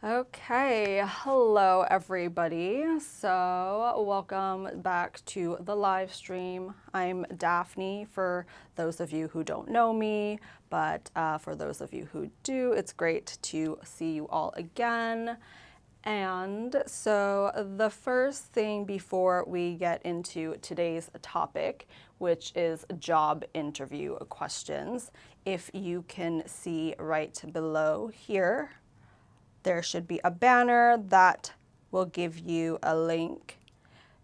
Okay, hello everybody. So, welcome back to the live stream. I'm Daphne for those of you who don't know me, but for those of you who do, it's great to see you all again. And so, the first thing before we get into today's topic, which is job interview questions, if you can see right below here, there should be a banner that will give you a link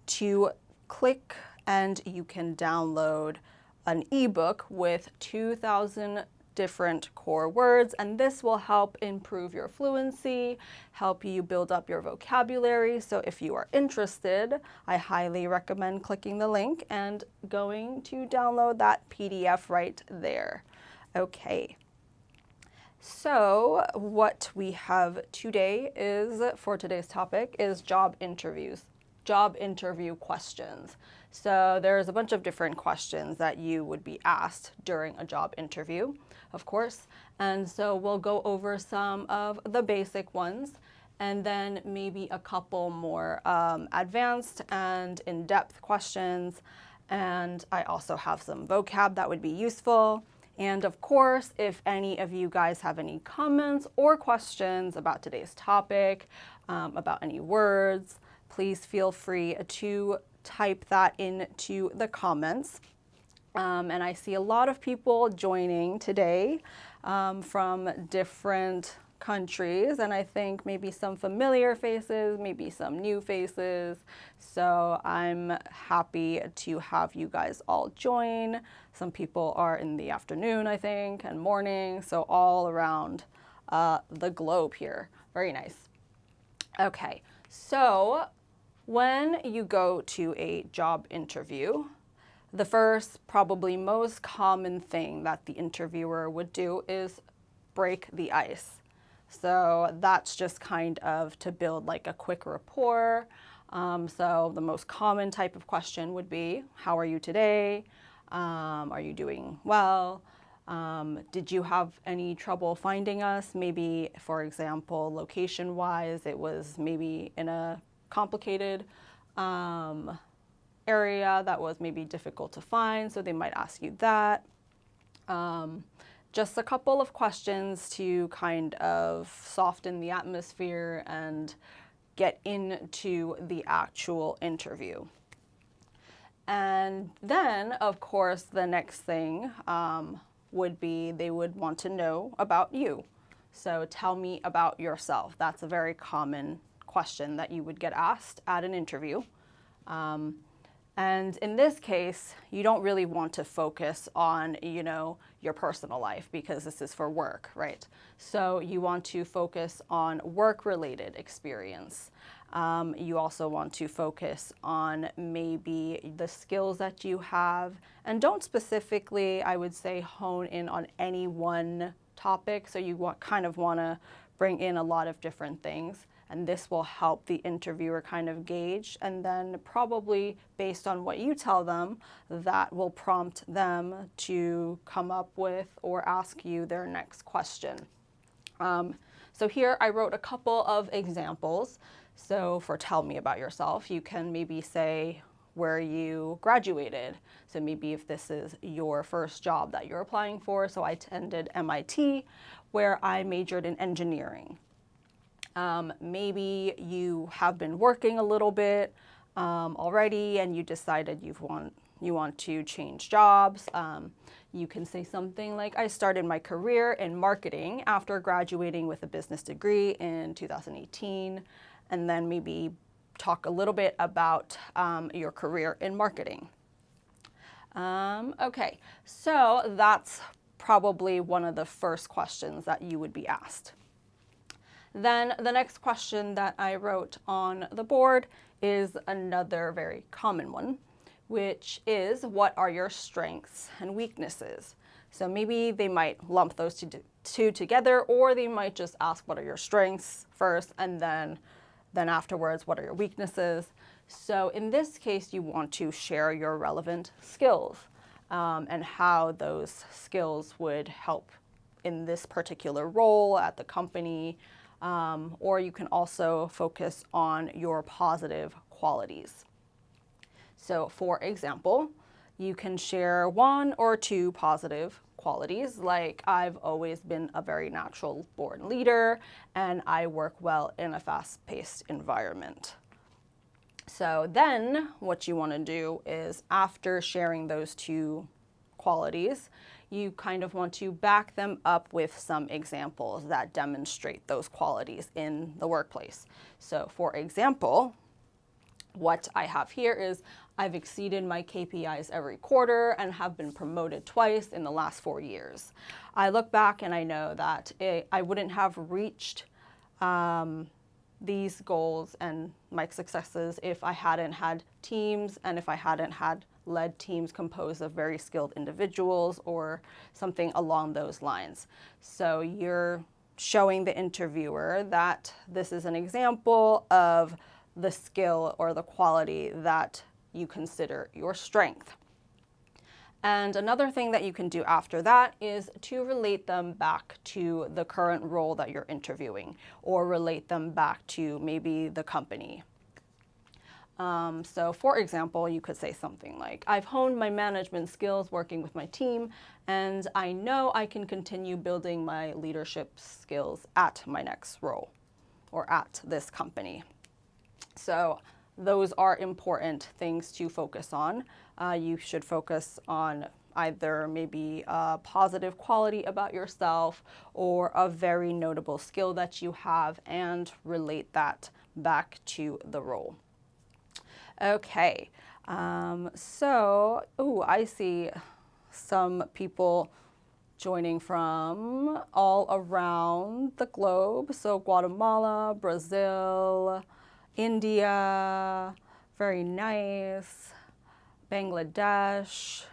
to click, and you can download an ebook with 2,000 different core words, and this will help improve your fluency, help you build up your vocabulary. So if you are interested, I highly recommend clicking the link and going to download that PDF right there. Okay. So what we have today is, for today's topic, is job interviews, job interview questions. So there's a bunch of different questions that you would be asked during a job interview, of course. And so we'll go over some of the basic ones and then maybe a couple more advanced and in-depth questions. And I also have some vocab that would be useful. And of course, if any of you guys have any comments or questions about today's topic, about any words, please feel free to type that into the comments. And I see a lot of people joining today from different countries, and I think maybe some familiar faces, maybe some new faces. So I'm happy to have you guys all join. Some people are in the afternoon, I think, and morning, so all around the globe here. Very nice. Okay, so when you go to a job interview, the first, probably most common thing that the interviewer would do is break the ice. So that's just kind of to build like a quick rapport. So the most common type of question would be, how are you today? Are you doing well? Did you have any trouble finding us? Maybe, for example, location-wise, it was maybe in a complicated area that was maybe difficult to find, so they might ask you that. Just a couple of questions to kind of soften the atmosphere and get into the actual interview. And then, of course, the next thing would be they would want to know about you. So tell me about yourself. That's a very common question that you would get asked at an interview. And in this case, you don't really want to focus on, your personal life because this is for work, right? So you want to focus on work-related experience. You also want to focus on maybe the skills that you have, and don't specifically, I would say, hone in on any one topic. So you kind of want to bring in a lot of different things. And this will help the interviewer kind of gauge, and then probably based on what you tell them, that will prompt them to come up with or ask you their next question. So here I wrote a couple of examples. So for tell me about yourself, you can maybe say where you graduated. So maybe if this is your first job that you're applying for, so I attended MIT, where I majored in engineering. Maybe you have been working a little bit already and you decided you want to change jobs. You can say something like, I started my career in marketing after graduating with a business degree in 2018, and then maybe talk a little bit about your career in marketing. Okay, so that's probably one of the first questions that you would be asked. Then the next question that I wrote on the board is another very common one, which is, what are your strengths and weaknesses? So maybe they might lump those two together, or they might just ask, what are your strengths first, and then afterwards, what are your weaknesses? So in this case, you want to share your relevant skills and how those skills would help in this particular role at the company. or you can also focus on your positive qualities. So for example, you can share 1 or 2 positive qualities, like I've always been a very natural born leader and I work well in a fast-paced environment. So then what you want to do is, after sharing those 2 qualities, you kind of want to back them up with some examples that demonstrate those qualities in the workplace. So for example, what I have here is I've exceeded my KPIs every quarter and have been promoted twice in the last 4 years. I look back and I know that I wouldn't have reached these goals and my successes if I hadn't had teams and if I hadn't had led teams composed of very skilled individuals or something along those lines. So you're showing the interviewer that this is an example of the skill or the quality that you consider your strength. And another thing that you can do after that is to relate them back to the current role that you're interviewing, or relate them back to maybe the company. So for example, you could say something like, I've honed my management skills working with my team, and I know I can continue building my leadership skills at my next role or at this company. So those are important things to focus on. You should focus on either maybe a positive quality about yourself or a very notable skill that you have, and relate that back to the role. Okay, so, I see some people joining from all around the globe. So Guatemala, Brazil, India, very nice, Bangladesh.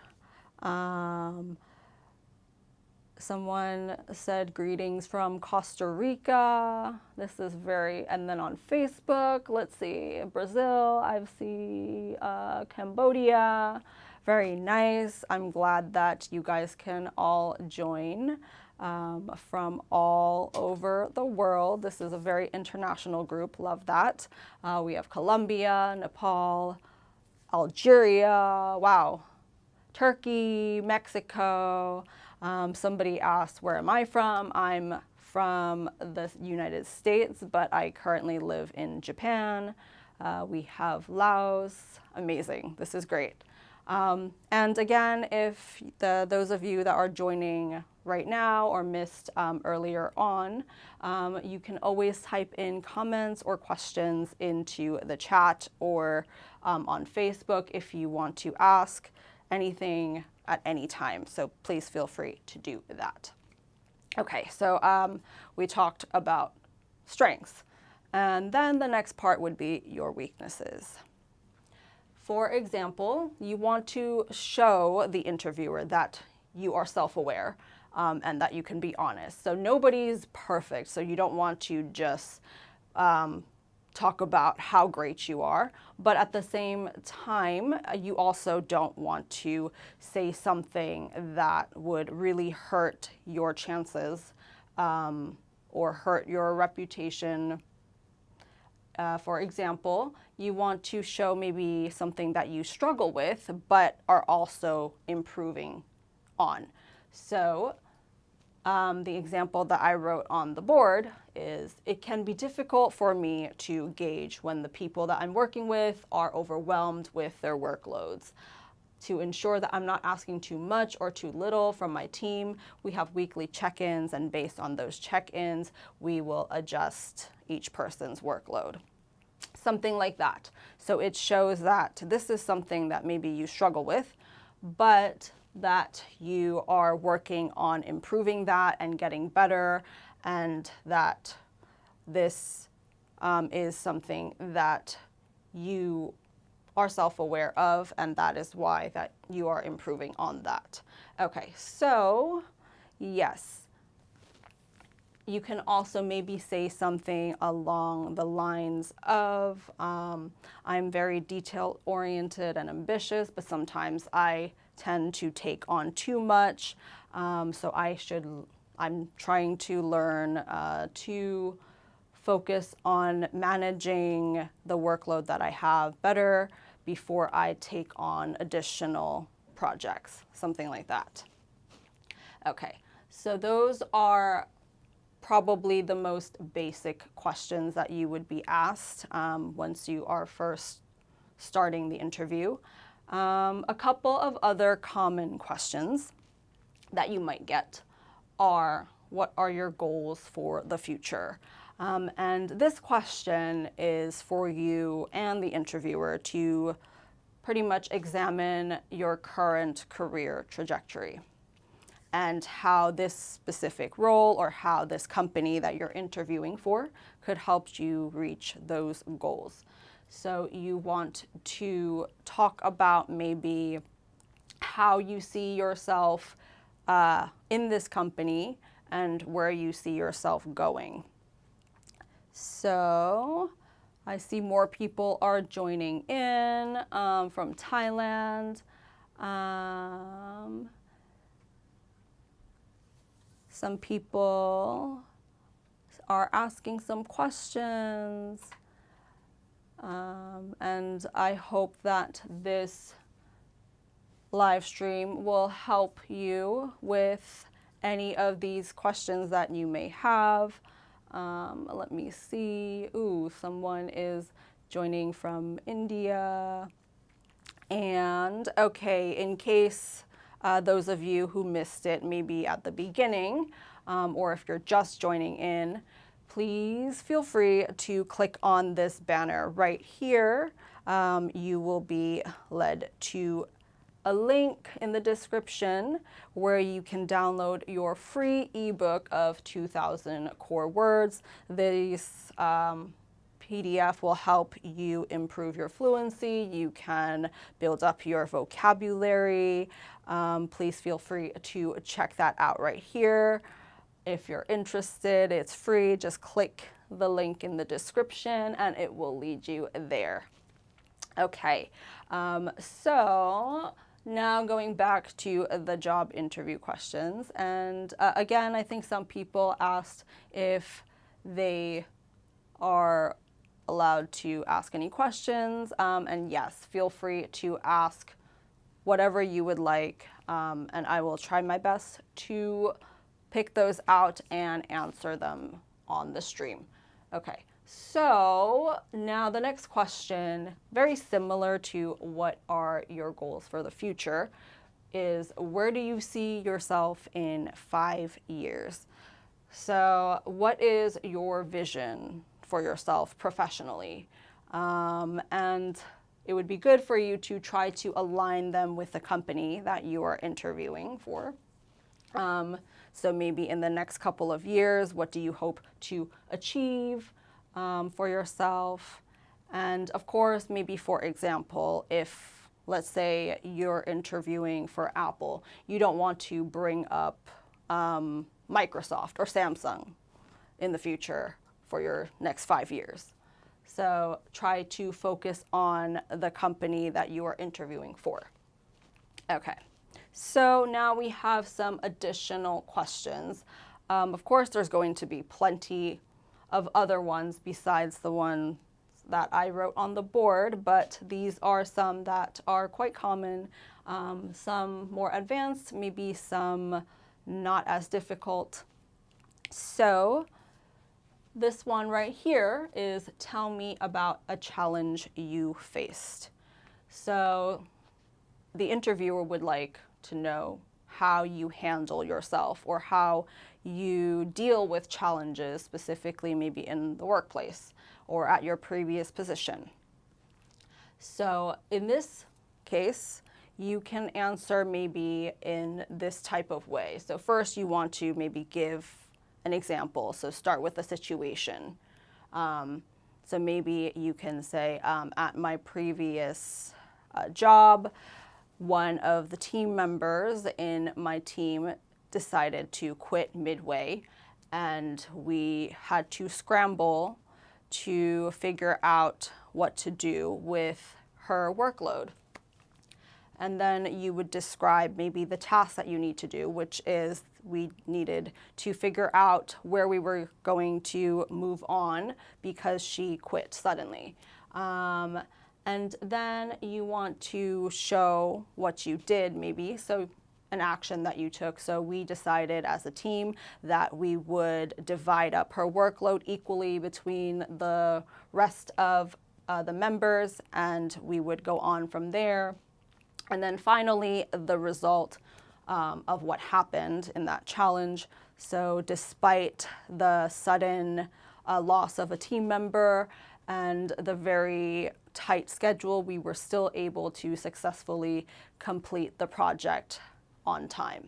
Someone said greetings from Costa Rica. This is very, and then on Facebook, let's see, Brazil, I see Cambodia. Very nice. I'm glad that you guys can all join from all over the world. This is a very international group. Love that. We have Colombia, Nepal, Algeria, wow, Turkey, Mexico. Somebody asked, where am I from? I'm from the United States, but I currently live in Japan. We have Laos. Amazing. This is great. And again, if those of you that are joining right now or missed earlier on, you can always type in comments or questions into the chat or on Facebook if you want to ask anything at any time. So please feel free to do that. Okay, so we talked about strengths. And then the next part would be your weaknesses. For example, you want to show the interviewer that you are self-aware and that you can be honest. So nobody's perfect, so you don't want to just talk about how great you are, but at the same time, you also don't want to say something that would really hurt your chances or hurt your reputation. For example, you want to show maybe something that you struggle with, but are also improving on. So the example that I wrote on the board is, it can be difficult for me to gauge when the people that I'm working with are overwhelmed with their workloads. To ensure that I'm not asking too much or too little from my team, we have weekly check-ins, and based on those check-ins, we will adjust each person's workload. Something like that. So it shows that this is something that maybe you struggle with, but that you are working on improving that and getting better, and that this is something that you are self-aware of, and that is why that you are improving on that. Okay, so yes. You can also maybe say something along the lines of, I'm very detail-oriented and ambitious, but sometimes I tend to take on too much. So I'm trying to learn to focus on managing the workload that I have better before I take on additional projects, something like that. Okay, so those are probably the most basic questions that you would be asked once you are first starting the interview. A couple of other common questions that you might get are, what are your goals for the future? And this question is for you and the interviewer to pretty much examine your current career trajectory and how this specific role or how this company that you're interviewing for could help you reach those goals. So you want to talk about maybe how you see yourself in this company and where you see yourself going. So I see more people are joining in from Thailand. Some people are asking some questions. And I hope that this live stream will help you with any of these questions that you may have. Let me see. Ooh, someone is joining from India. And okay, in case those of you who missed it maybe at the beginning, or if you're just joining in, please feel free to click on this banner right here. You will be led to a link in the description where you can download your free ebook of 2,000 core words. This PDF will help you improve your fluency. You can build up your vocabulary. Please feel free to check that out right here. If you're interested, it's free. Just click the link in the description and it will lead you there. Okay, so now going back to the job interview questions. And again, I think some people asked if they are allowed to ask any questions. And yes, feel free to ask whatever you would like. And I will try my best to pick those out and answer them on the stream. Okay, so now the next question, very similar to what are your goals for the future, is where do you see yourself in 5 years? So what is your vision for yourself professionally? And it would be good for you to try to align them with the company that you are interviewing for. So maybe in the next couple of years, what do you hope to achieve for yourself? And of course, maybe for example, if let's say you're interviewing for Apple, you don't want to bring up Microsoft or Samsung in the future for your next 5 years. So try to focus on the company that you are interviewing for. Okay. So now we have some additional questions. Of course, there's going to be plenty of other ones besides the ones that I wrote on the board, but these are some that are quite common, some more advanced, maybe some not as difficult. So this one right here is, tell me about a challenge you faced. So the interviewer would like to know how you handle yourself or how you deal with challenges, specifically maybe in the workplace or at your previous position. So in this case, you can answer maybe in this type of way. So first you want to maybe give an example. So start with a situation. So maybe you can say, at my previous job, one of the team members in my team decided to quit midway, and we had to scramble to figure out what to do with her workload. And then you would describe maybe the task that you need to do, which is we needed to figure out where we were going to move on because she quit suddenly. And then you want to show what you did maybe, so an action that you took. So we decided as a team that we would divide up her workload equally between the rest of the members, and we would go on from there. And then finally, the result of what happened in that challenge. So despite the sudden loss of a team member and the very tight schedule, we were still able to successfully complete the project on time,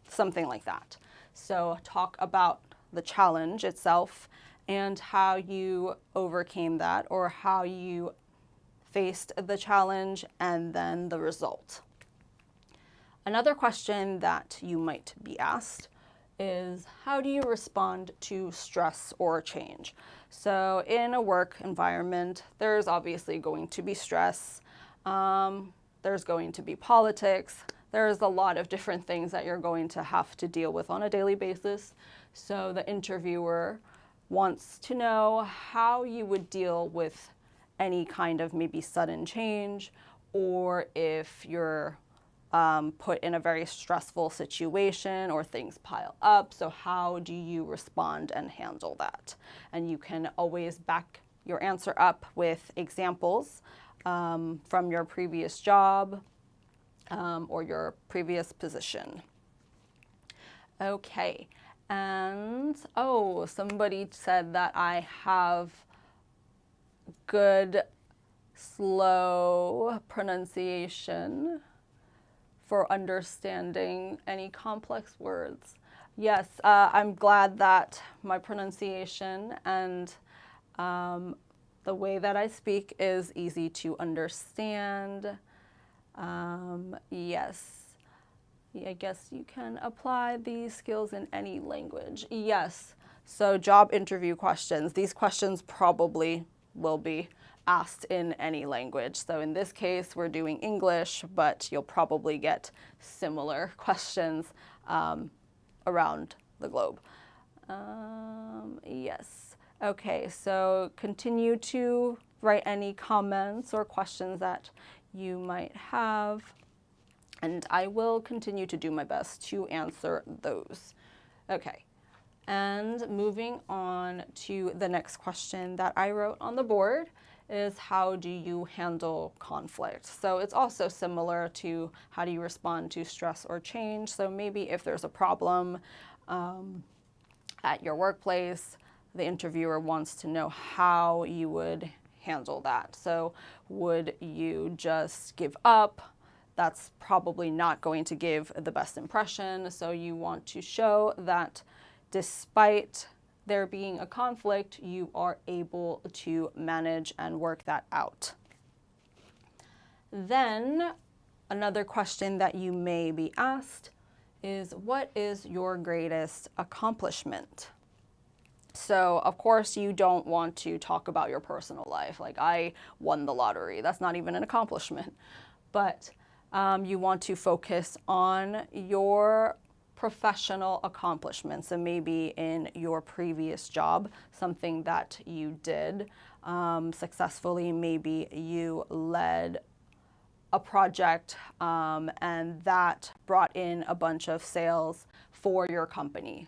something like that. So talk about the challenge itself and how you overcame that, or how you faced the challenge, and then the result. Another question that you might be asked is, how do you respond to stress or change? So in a work environment, there's obviously going to be stress, there's going to be politics, there's a lot of different things that you're going to have to deal with on a daily basis. So the interviewer wants to know how you would deal with any kind of maybe sudden change, or if you're put in a very stressful situation or things pile up. So how do you respond and handle that? And you can always back your answer up with examples from your previous job or your previous position. Okay, and oh, somebody said that I have good slow pronunciation for understanding any complex words. Yes, I'm glad that my pronunciation and the way that I speak is easy to understand. Yes, I guess you can apply these skills in any language. Yes, so job interview questions. These questions probably will be asked in any language. So in this case, we're doing English, but you'll probably get similar questions around the globe. Yes. Okay, so continue to write any comments or questions that you might have, and I will continue to do my best to answer those. Okay. And moving on to the next question that I wrote on the board is, how do you handle conflict? So it's also similar to how do you respond to stress or change. So maybe if there's a problem at your workplace, the interviewer wants to know how you would handle that. So would you just give up? That's probably not going to give the best impression. So you want to show that despite there being a conflict, you are able to manage and work that out. Then another question that you may be asked is, what is your greatest accomplishment? So of course you don't want to talk about your personal life, like I won the lottery. That's not even an accomplishment. But you want to focus on your professional accomplishments, and maybe in your previous job, something that you did successfully. Maybe you led a project and that brought in a bunch of sales for your company.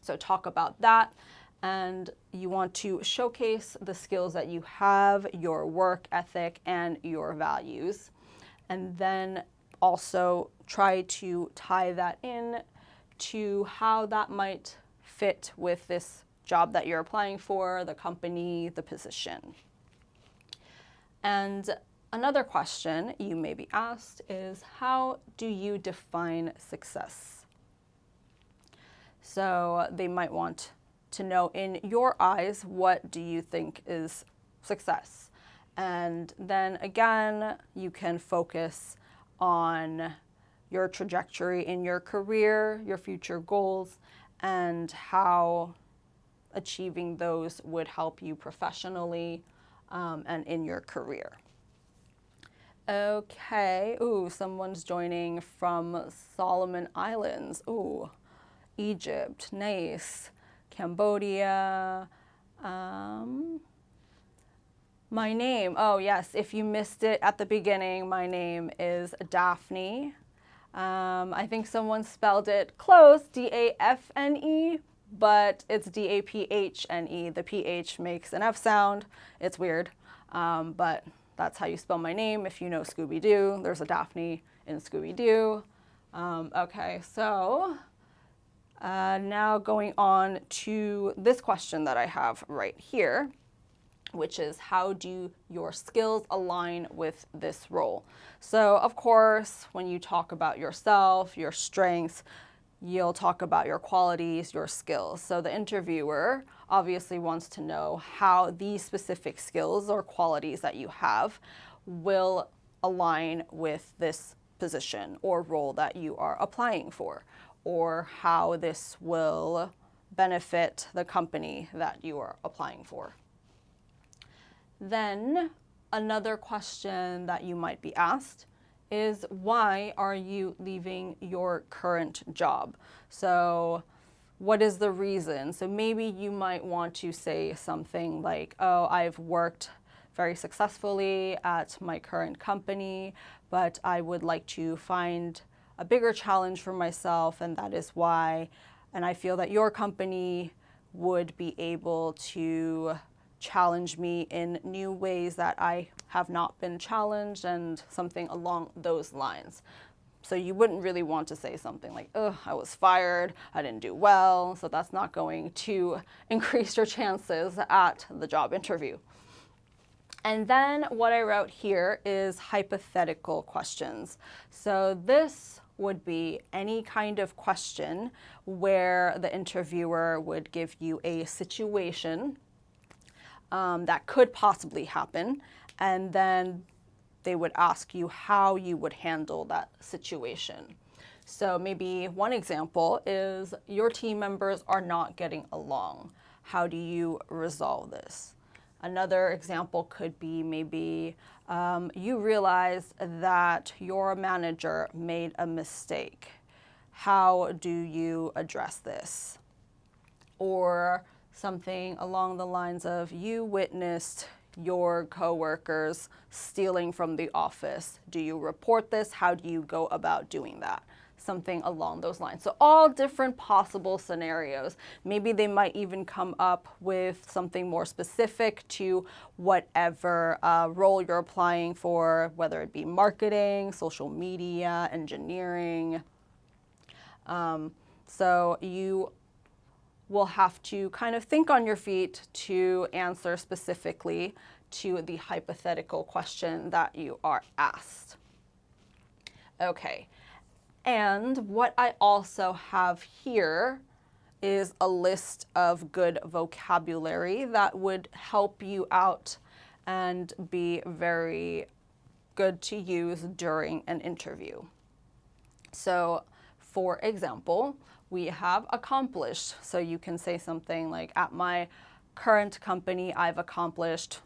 So talk about that, and you want to showcase the skills that you have, your work ethic, and your values. And then also try to tie that in to how that might fit with this job that you're applying for, the company, the position. And another question you may be asked is, how do you define success? So they might want to know, in your eyes, what do you think is success? And then again, you can focus on your trajectory in your career, your future goals, and how achieving those would help you professionally and in your career. Okay. Ooh, someone's joining from Solomon Islands. Ooh, Egypt. Nice. Cambodia. My name. Oh, yes. If you missed it at the beginning, my name is Daphne. I think someone spelled it close, Dafne, but it's Daphne. The PH makes an F sound. It's weird, but that's how you spell my name. If you know Scooby-Doo, there's a Daphne in Scooby-Doo. Okay, so now going on to this question that I have right here, which is how do your skills align with this role? So of course, when you talk about yourself, your strengths, you'll talk about your qualities, your skills. So the interviewer obviously wants to know how these specific skills or qualities that you have will align with this position or role that you are applying for, or how this will benefit the company that you are applying for. Then another question that you might be asked is, why are you leaving your current job? So what is the reason? So maybe you might want to say something like, oh, I've worked very successfully at my current company, but I would like to find a bigger challenge for myself, and that is why. And I feel that your company would be able to challenge me in new ways that I have not been challenged, and something along those lines. So you wouldn't really want to say something like, oh, I was fired, I didn't do well. So that's not going to increase your chances at the job interview. And then what I wrote here is hypothetical questions. So this would be any kind of question where the interviewer would give you a situation that could possibly happen, and then they would ask you how you would handle that situation. So maybe one example is your team members are not getting along. How do you resolve this? Another example could be maybe you realize that your manager made a mistake. How do you address this? Or something along the lines of, you witnessed your coworkers stealing from the office. Do you report this? How do you go about doing that? Something along those lines. So all different possible scenarios. Maybe they might even come up with something more specific to whatever role you're applying for, whether it be marketing, social media, engineering. So you will have to kind of think on your feet to answer specifically to the hypothetical question that you are asked. Okay, and what I also have here is a list of good vocabulary that would help you out and be very good to use during an interview. So, for example, we have accomplished. So you can say something like, at my current company, I've accomplished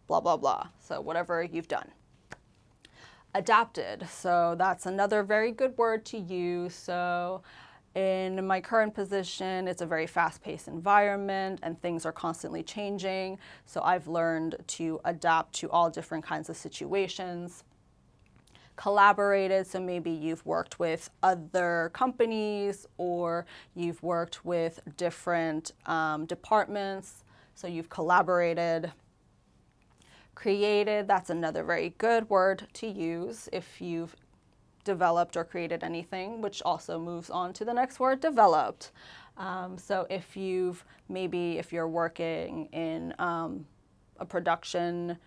blah, blah, blah. So whatever you've done. Adapted. So that's another very good word to use. So in my current position, it's a very fast-paced environment and things are constantly changing. So I've learned to adapt to all different kinds of situations. Collaborated, so maybe you've worked with other companies or you've worked with different departments, so you've collaborated. Created, that's another very good word to use if you've developed or created anything, which also moves on to the next word, developed. So if you're working in a production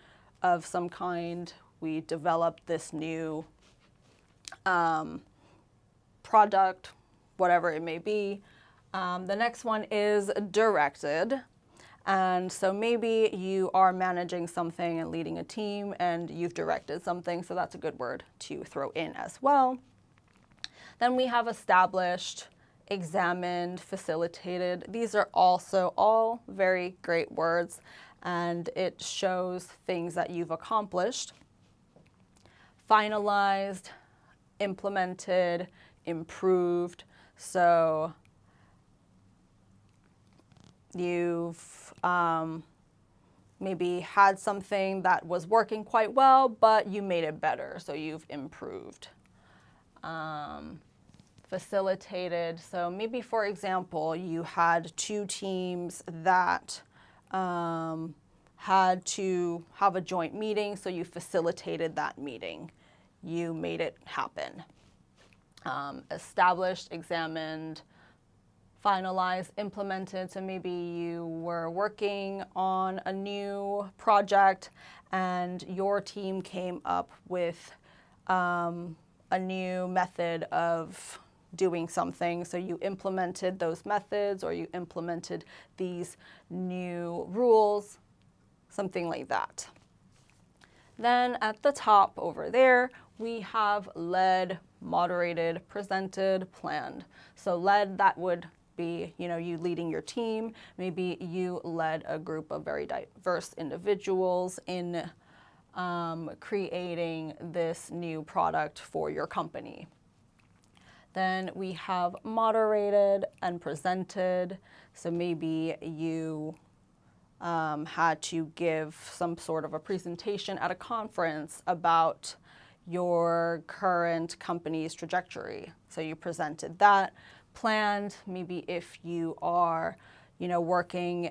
of some kind, we developed this new product, whatever it may be. The next one is directed. And so maybe you are managing something and leading a team and you've directed something, so that's a good word to throw in as well. Then we have established, examined, facilitated. These are also all very great words, and it shows things that you've accomplished. finalized, implemented, improved. So you've maybe had something that was working quite well, but you made it better, so you've improved. Facilitated, so maybe, for example, you had two teams that had to have a joint meeting, so you facilitated that meeting. You made it happen. Established, examined, finalized, implemented. So maybe you were working on a new project and your team came up with a new method of doing something. So you implemented those methods, or you implemented these new rules, something like that. Then at the top over there, we have led, moderated, presented, planned. So led, that would be, you leading your team. Maybe you led a group of very diverse individuals in creating this new product for your company. Then we have moderated and presented. So maybe you had to give some sort of a presentation at a conference about your current company's trajectory. So you presented that. Planned, maybe if you are, working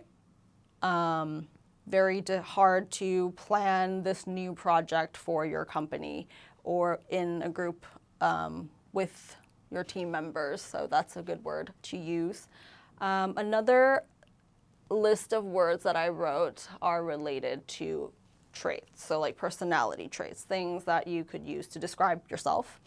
very hard to plan this new project for your company, or in a group with your team members. So that's a good word to use. Another list of words that I wrote are related to traits. So like personality traits, things that you could use to describe yourself.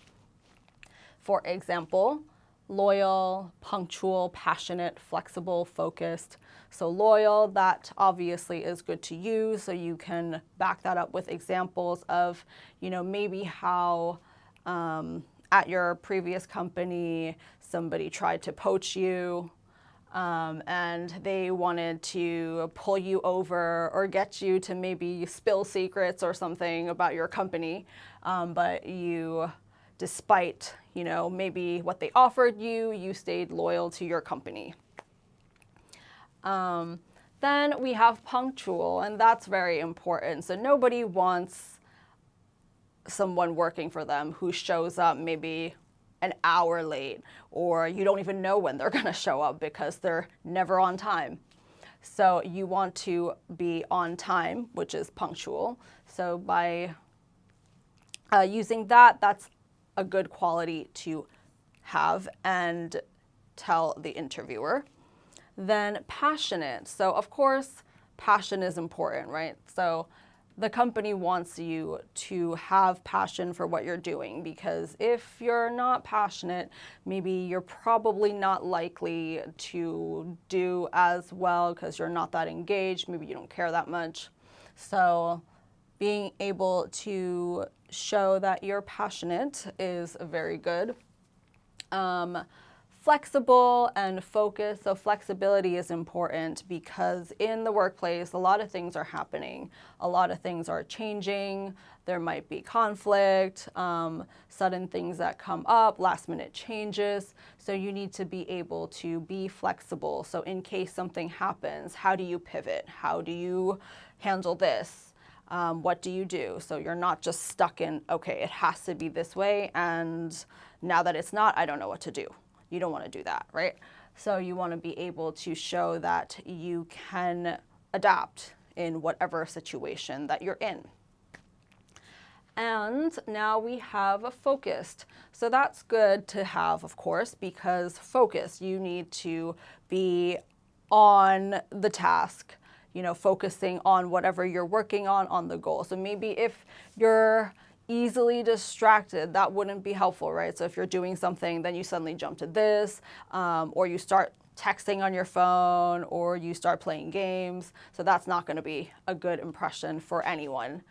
For example, loyal, punctual, passionate, flexible, focused. So loyal, that obviously is good to use. So you can back that up with examples of, maybe how at your previous company, somebody tried to poach you, and they wanted to pull you over or get you to maybe spill secrets or something about your company, but you, despite maybe what they offered you, you stayed loyal to your company. Then we have punctual, and that's very important. So nobody wants someone working for them who shows up maybe an hour late, or you don't even know when they're going to show up because they're never on time. So you want to be on time, which is punctual. So by using that, that's a good quality to have and tell the interviewer. Then passionate. So of course, passion is important, right? So the company wants you to have passion for what you're doing, because if you're not passionate, maybe you're probably not likely to do as well because you're not that engaged. Maybe you don't care that much. So being able to show that you're passionate is very good. Flexible and focused. So flexibility is important because in the workplace, a lot of things are happening. A lot of things are changing. There might be conflict, sudden things that come up, last minute changes. So you need to be able to be flexible. So in case something happens, how do you pivot? How do you handle this? What do you do? So you're not just stuck in, okay, it has to be this way, and now that it's not, I don't know what to do. You don't want to do that, right? So you want to be able to show that you can adapt in whatever situation that you're in. And now we have focused. So that's good to have, of course, because focus, you need to be on the task, focusing on whatever you're working on the goal. So maybe if you're easily distracted, that wouldn't be helpful, right? So if you're doing something, then you suddenly jump to this, or you start texting on your phone, or you start playing games. So that's not going to be a good impression for anyone.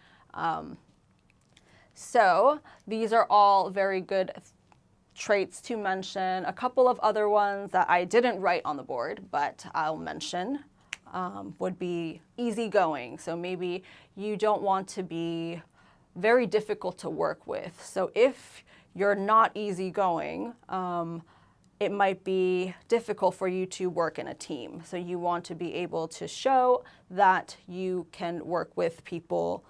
So these are all very good traits to mention. A couple of other ones that I didn't write on the board, but I'll mention would be easygoing. So maybe you don't want to be very difficult to work with. So if you're not easygoing, it might be difficult for you to work in a team. So you want to be able to show that you can work with people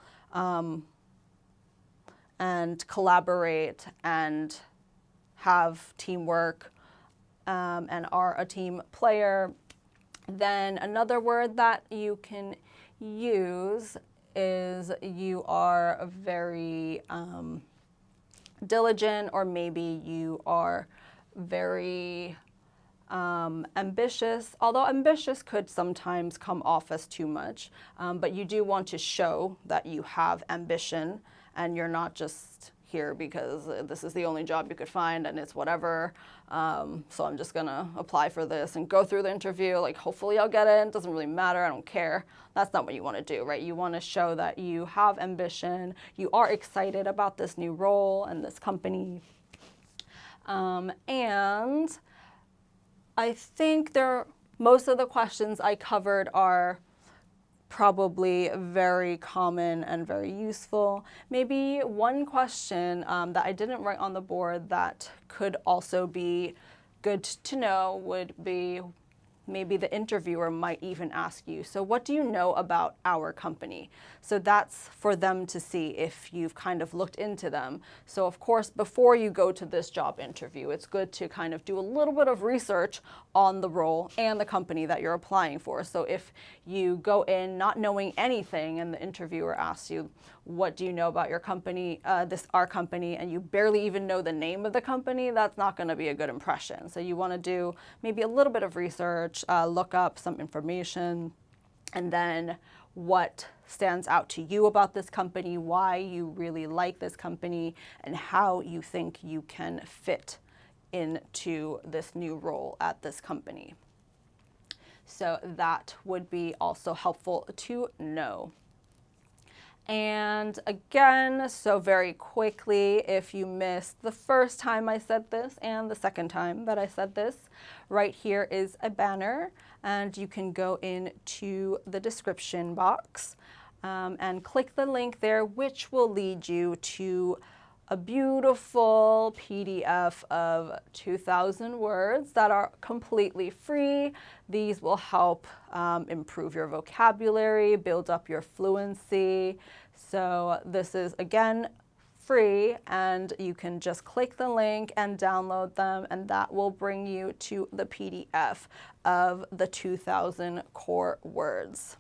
and collaborate and have teamwork and are a team player. Then another word that you can use is you are very diligent, or maybe you are very ambitious, although ambitious could sometimes come off as too much, but you do want to show that you have ambition and you're not just here because this is the only job you could find and it's whatever, so I'm just gonna apply for this and go through the interview, like hopefully I'll get it, doesn't really matter, I don't care. That's not what you want to do, right? You want to show that you have ambition, you are excited about this new role and this company. And I think most of the questions I covered are probably very common and very useful. Maybe one question that I didn't write on the board that could also be good to know would be, maybe the interviewer might even ask you, so what do you know about our company? So that's for them to see if you've kind of looked into them. So of course, before you go to this job interview, it's good to kind of do a little bit of research on the role and the company that you're applying for. So if you go in not knowing anything and the interviewer asks you, what do you know about your company, our company, and you barely even know the name of the company, that's not going to be a good impression. So you want to do maybe a little bit of research, look up some information, and then what stands out to you about this company, why you really like this company, and how you think you can fit into this new role at this company. So that would be also helpful to know. And again, so very quickly, if you missed the first time I said this and the second time that I said this, right here is a banner, and you can go into the description box and click the link there, which will lead you to a beautiful PDF of 2,000 words that are completely free. These will help improve your vocabulary, build up your fluency. So this is, again, free, and you can just click the link and download them, and that will bring you to the PDF of the 2,000 core words.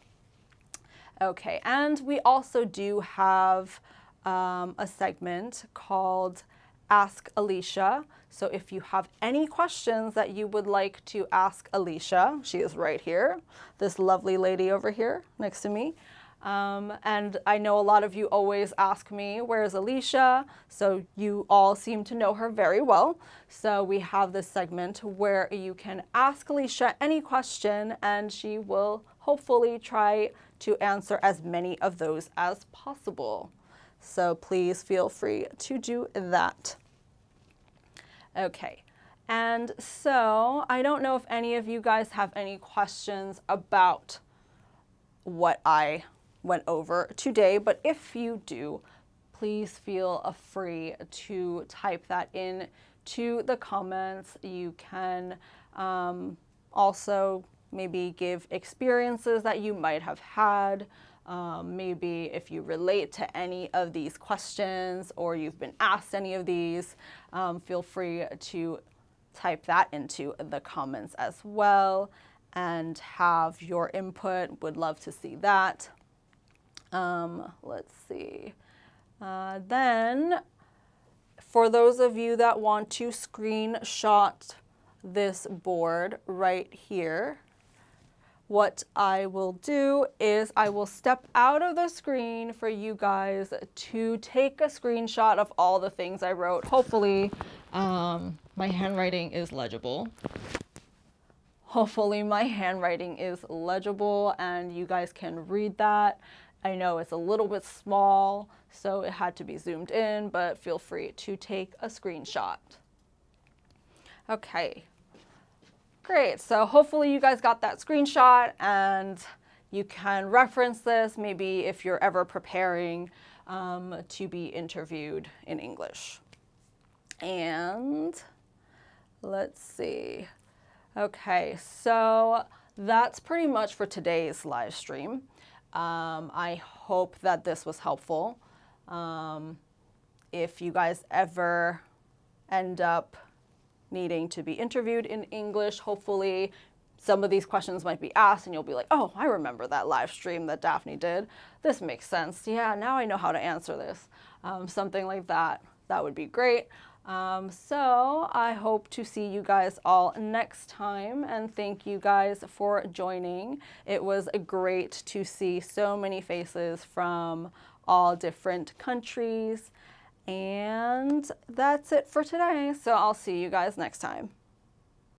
Okay, and we also do have a segment called Ask Alicia. So if you have any questions that you would like to ask Alicia, she is right here, this lovely lady over here next to me. And I know a lot of you always ask me, where's Alicia? So you all seem to know her very well. So we have this segment where you can ask Alicia any question, and she will hopefully try to answer as many of those as possible. So please feel free to do that. Okay, and so I don't know if any of you guys have any questions about what I went over today, but if you do, please feel free to type that in to the comments. You can also maybe give experiences that you might have had. Maybe if you relate to any of these questions or you've been asked any of these, feel free to type that into the comments as well and have your input. Would love to see that. Let's see. Then for those of you that want to screenshot this board right here, what I will do is I will step out of the screen for you guys to take a screenshot of all the things I wrote. Hopefully, my handwriting is legible. Hopefully my handwriting is legible and you guys can read that. I know it's a little bit small, so it had to be zoomed in, but feel free to take a screenshot. Okay. Great, so hopefully you guys got that screenshot and you can reference this maybe if you're ever preparing to be interviewed in English. And let's see. Okay, so that's pretty much for today's live stream. I hope that this was helpful. If you guys ever end up needing to be interviewed in English, hopefully some of these questions might be asked and you'll be like, oh, I remember that live stream that Daphne did. This makes sense. Yeah, now I know how to answer this. Something like that. That would be great. So I hope to see you guys all next time, and thank you guys for joining. It was great to see so many faces from all different countries. And that's it for today. So I'll see you guys next time.